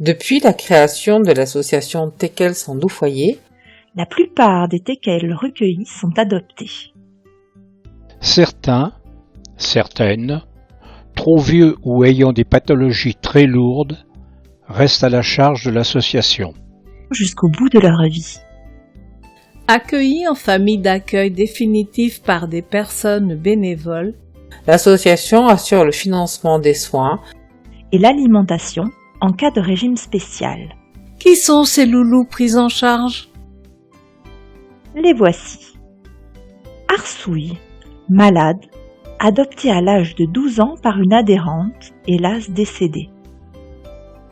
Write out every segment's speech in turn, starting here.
Depuis la création de l'association Teckels en doux foyer, la plupart des teckels recueillis sont adoptés. Certaines, trop vieux ou ayant des pathologies très lourdes, restent à la charge de l'association. Jusqu'au bout de leur vie. Accueillis en famille d'accueil définitive par des personnes bénévoles, l'association assure le financement des soins et l'alimentation en cas de régime spécial. Qui sont ces loulous pris en charge? Les voici. Arsouille, malade, adopté à l'âge de 12 ans par une adhérente, hélas décédée.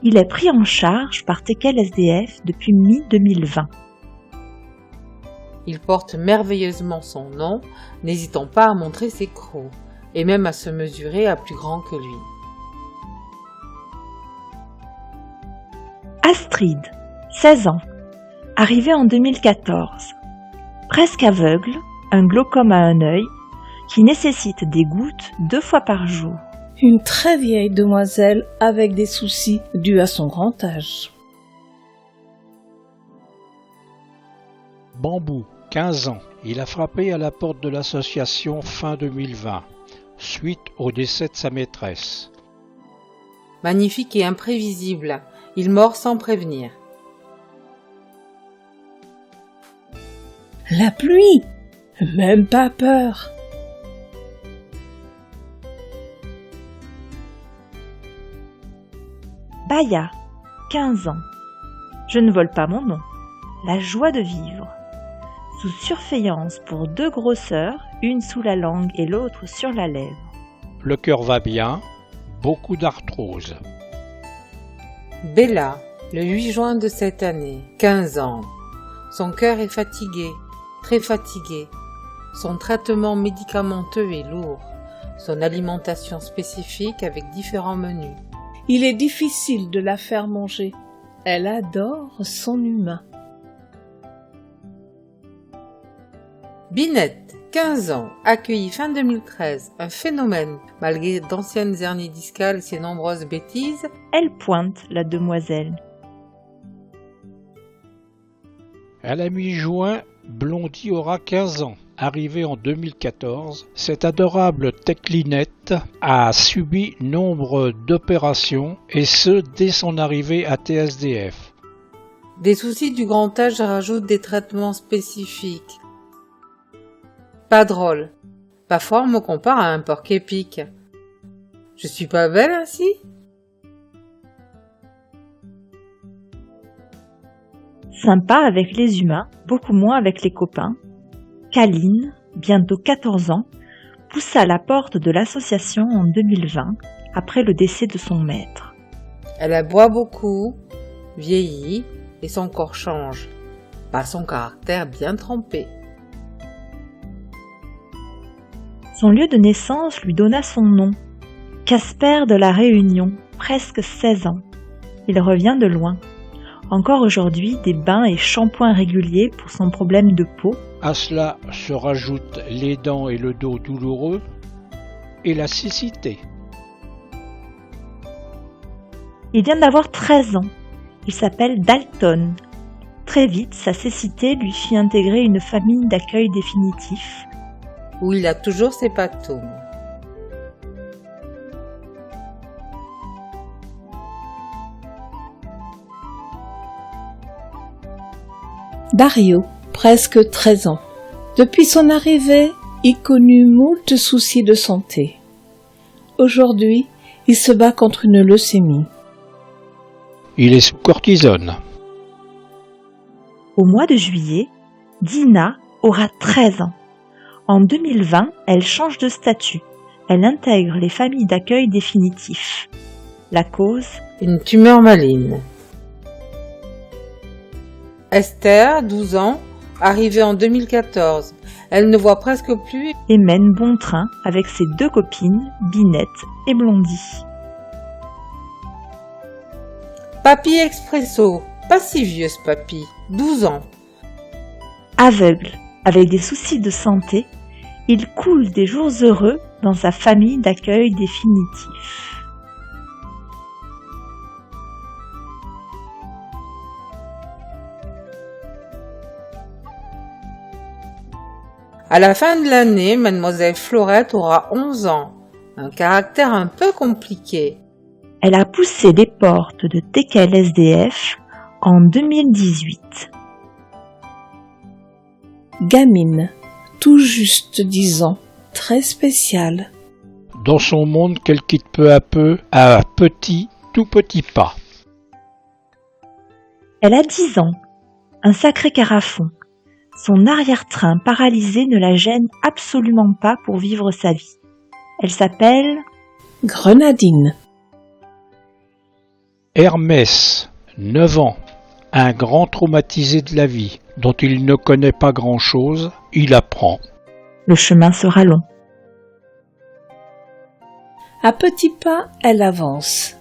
Il est pris en charge par Teckels SDF depuis mi-2020. Il porte merveilleusement son nom, n'hésitant pas à montrer ses crocs, et même à se mesurer à plus grand que lui. Astrid, 16 ans, arrivée en 2014. Presque aveugle, un glaucome à un œil, qui nécessite des gouttes 2 fois par jour. Une très vieille demoiselle avec des soucis dus à son grand âge. Bambou, 15 ans. Il a frappé à la porte de l'association fin 2020, suite au décès de sa maîtresse. Magnifique et imprévisible, il mord sans prévenir. La pluie, même pas peur. Baya, 15 ans. Je ne vole pas mon nom. La joie de vivre. Sous surveillance pour 2 grosseurs, une sous la langue et l'autre sur la lèvre. Le cœur va bien, beaucoup d'arthrose. Bella, le 8 juin de cette année, 15 ans. Son cœur est fatigué, très fatigué. Son traitement médicamenteux est lourd. Son alimentation spécifique avec différents menus. Il est difficile de la faire manger. Elle adore son humain. Binette, 15 ans, accueillie fin 2013, un phénomène. Malgré d'anciennes hernies discales et ses nombreuses bêtises, elle pointe la demoiselle. À la mi-juin, Blondie aura 15 ans. Arrivée en 2014, cette adorable teclinette a subi nombre d'opérations, et ce dès son arrivée à TSDF. Des soucis du grand âge rajoutent des traitements spécifiques. Pas drôle. Parfois on me compare à un porc-épic. Je suis pas belle ainsi? Sympa avec les humains, beaucoup moins avec les copains. Kaline, bientôt 14 ans, poussa la porte de l'association en 2020, après le décès de son maître. Elle aboie beaucoup, vieillit, et son corps change, par son caractère bien trempé. Son lieu de naissance lui donna son nom, Casper de la Réunion, presque 16 ans. Il revient de loin. Encore aujourd'hui, des bains et shampoings réguliers pour son problème de peau. À cela se rajoutent les dents et le dos douloureux et la cécité. Il vient d'avoir 13 ans. Il s'appelle Dalton. Très vite, sa cécité lui fit intégrer une famille d'accueil définitif. Où il a toujours ses patounes. Dario, presque 13 ans. Depuis son arrivée, il connut moult soucis de santé. Aujourd'hui, il se bat contre une leucémie. Il est sous cortisone. Au mois de juillet, Dina aura 13 ans. En 2020, elle change de statut. Elle intègre les familles d'accueil définitifs. La cause ? Une tumeur maligne. Esther, 12 ans, arrivée en 2014. Elle ne voit presque plus et mène bon train avec ses 2 copines, Binette et Blondie. Papy Expresso, pas si vieux ce papy, 12 ans. Aveugle, avec des soucis de santé, il coule des jours heureux dans sa famille d'accueil définitif. À la fin de l'année, mademoiselle Florette aura 11 ans. Un caractère un peu compliqué. Elle a poussé les portes de TKLSDF en 2018. Gamine, tout juste 10 ans, très spéciale. Dans son monde qu'elle quitte peu à tout petit pas. Elle a 10 ans, un sacré carafon. Son arrière-train paralysé ne la gêne absolument pas pour vivre sa vie. Elle s'appelle Grenadine. Hermès, 9 ans, un grand traumatisé de la vie, dont il ne connaît pas grand-chose, il apprend. Le chemin sera long. À petits pas, elle avance.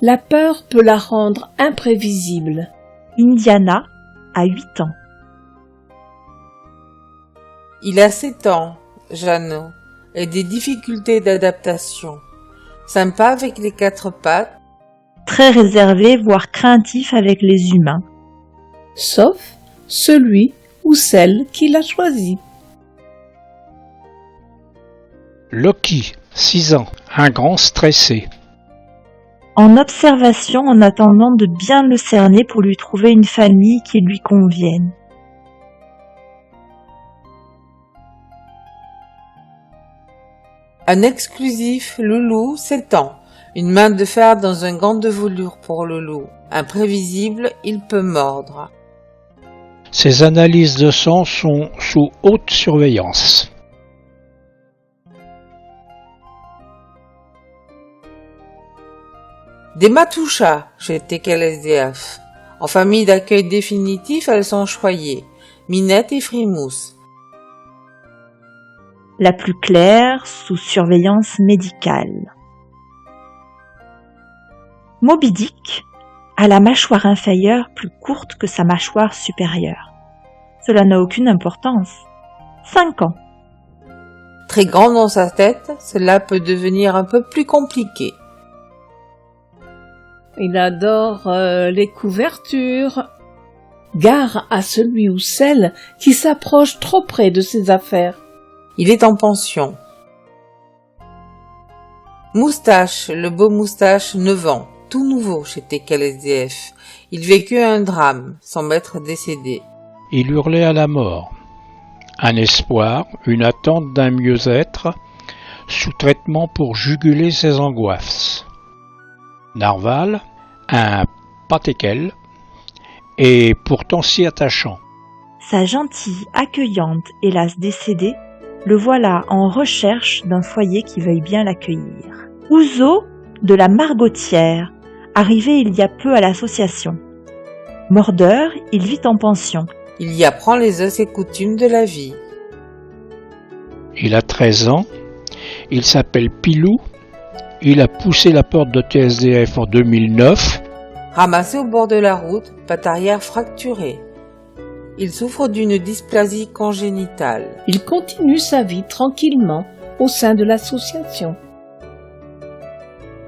La peur peut la rendre imprévisible. Indiana a 8 ans. Il a 7 ans, Jeannot, et des difficultés d'adaptation. Sympa avec les 4 pattes. Très réservé, voire craintif avec les humains. Sauf celui ou celle qui l'a choisi. Loki, 6 ans, un grand stressé. En observation en attendant de bien le cerner pour lui trouver une famille qui lui convienne. Un exclusif, Loulou, 7 ans. Une main de fer dans un gant de velours pour Loulou. Imprévisible, il peut mordre. Ses analyses de sang sont sous haute surveillance. Des matouchas chez TKLSDF. En famille d'accueil définitif, elles sont choyées. Minette et Frimousse. La plus claire, sous surveillance médicale. Moby Dick a la mâchoire inférieure plus courte que sa mâchoire supérieure. Cela n'a aucune importance. 5 ans. Très grand dans sa tête, cela peut devenir un peu plus compliqué. Il adore les couvertures. Gare à celui ou celle qui s'approche trop près de ses affaires. Il est en pension. Moustache, le beau Moustache, 9 ans, tout nouveau chez TKLSDF. Il vécut un drame, son maître décédé. Il hurlait à la mort. Un espoir, une attente d'un mieux-être, sous traitement pour juguler ses angoisses. Narval, un patékel, et pourtant si attachant. Sa gentille, accueillante, hélas décédée, le voilà en recherche d'un foyer qui veuille bien l'accueillir. Ouzo de la Margotière, arrivé il y a peu à l'association. Mordeur, il vit en pension. Il y apprend les us et coutumes de la vie. Il a 13 ans, il s'appelle Pilou, il a poussé la porte de TSDF en 2009. Ramassé au bord de la route, patte arrière fracturée. Il souffre d'une dysplasie congénitale. Il continue sa vie tranquillement au sein de l'association.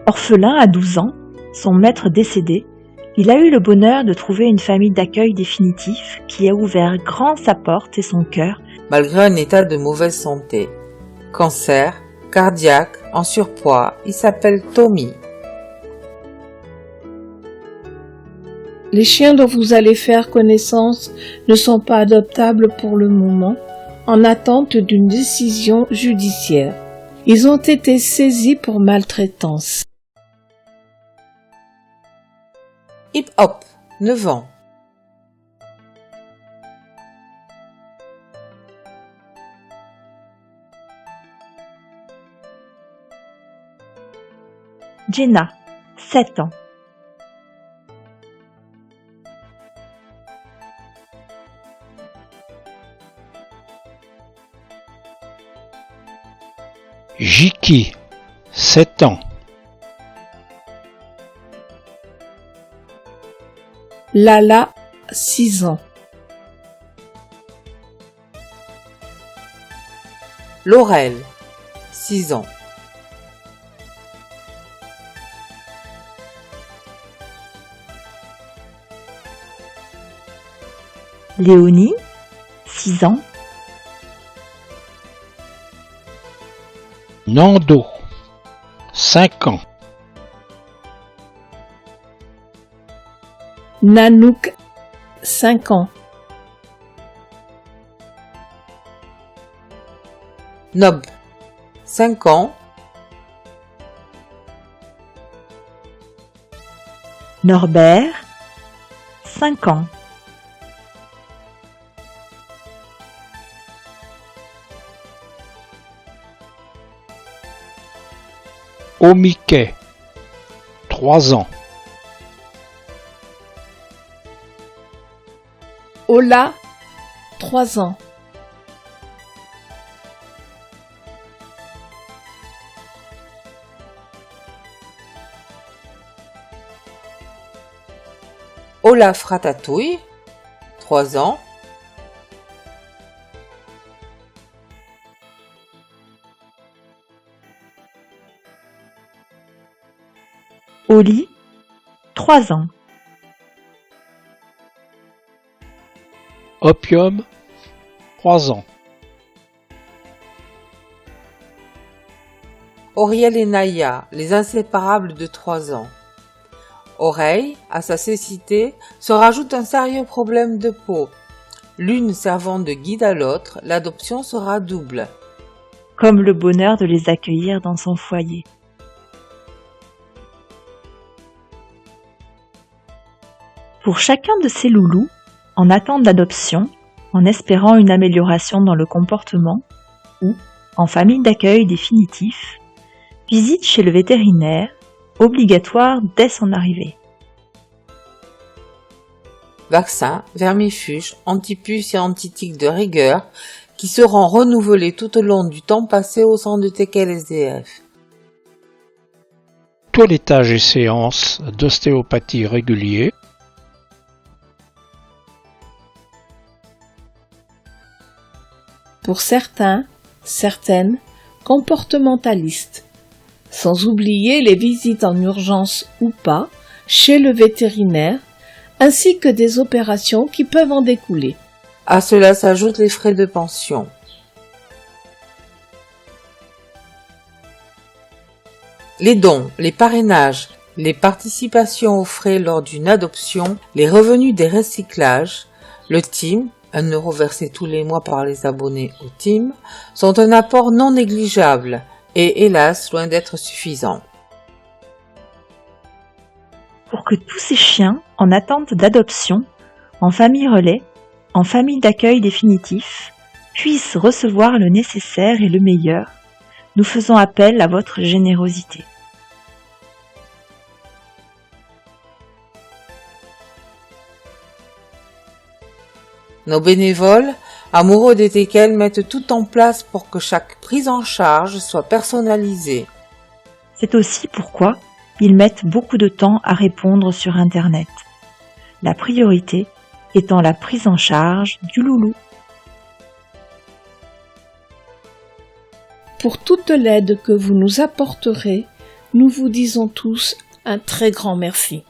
Orphelin à 12 ans, son maître décédé, il a eu le bonheur de trouver une famille d'accueil définitif qui a ouvert grand sa porte et son cœur Malgré un état de mauvaise santé. Cancer, cardiaque, en surpoids, il s'appelle Tommy. Les chiens dont vous allez faire connaissance ne sont pas adoptables pour le moment, en attente d'une décision judiciaire. Ils ont été saisis pour maltraitance. Hip Hop, 9 ans. Jenna, 7 ans. Jiki, 7 ans. Lala, 6 ans. Laurel, 6 ans. Léonie, 6 ans. Nando, 5 ans. Nanouk, 5 ans. Nob, 5 ans. Norbert, 5 ans. Omiquet, 3 ans. Ola, 3 ans. Olaf Ratatouille, 3 ans. Oli, 3 ans. Opium, 3 ans. Auriel et Naya, les inséparables de 3 ans. Oreille, à sa cécité, se rajoute un sérieux problème de peau. L'une servant de guide à l'autre, l'adoption sera double. Comme le bonheur de les accueillir dans son foyer. Pour chacun de ces loulous, en attente d'adoption, en espérant une amélioration dans le comportement, ou en famille d'accueil définitif, visite chez le vétérinaire, obligatoire dès son arrivée. Vaccins, vermifuges, antipuces et antitiques de rigueur qui seront renouvelés tout au long du temps passé au centre de Tekel SDF. Toilettage et séances d'ostéopathie réguliers. Pour certains, certaines, comportementalistes. Sans oublier les visites en urgence ou pas chez le vétérinaire, ainsi que des opérations qui peuvent en découler. À cela s'ajoutent les frais de pension. Les dons, les parrainages, les participations aux frais lors d'une adoption, les revenus des recyclages, le team, 1 € versé tous les mois par les abonnés au team, sont un apport non négligeable et hélas loin d'être suffisant. Pour que tous ces chiens, en attente d'adoption, en famille relais, en famille d'accueil définitif, puissent recevoir le nécessaire et le meilleur, nous faisons appel à votre générosité. Nos bénévoles, amoureux des Tekel, mettent tout en place pour que chaque prise en charge soit personnalisée. C'est aussi pourquoi ils mettent beaucoup de temps à répondre sur Internet. La priorité étant la prise en charge du loulou. Pour toute l'aide que vous nous apporterez, nous vous disons tous un très grand merci.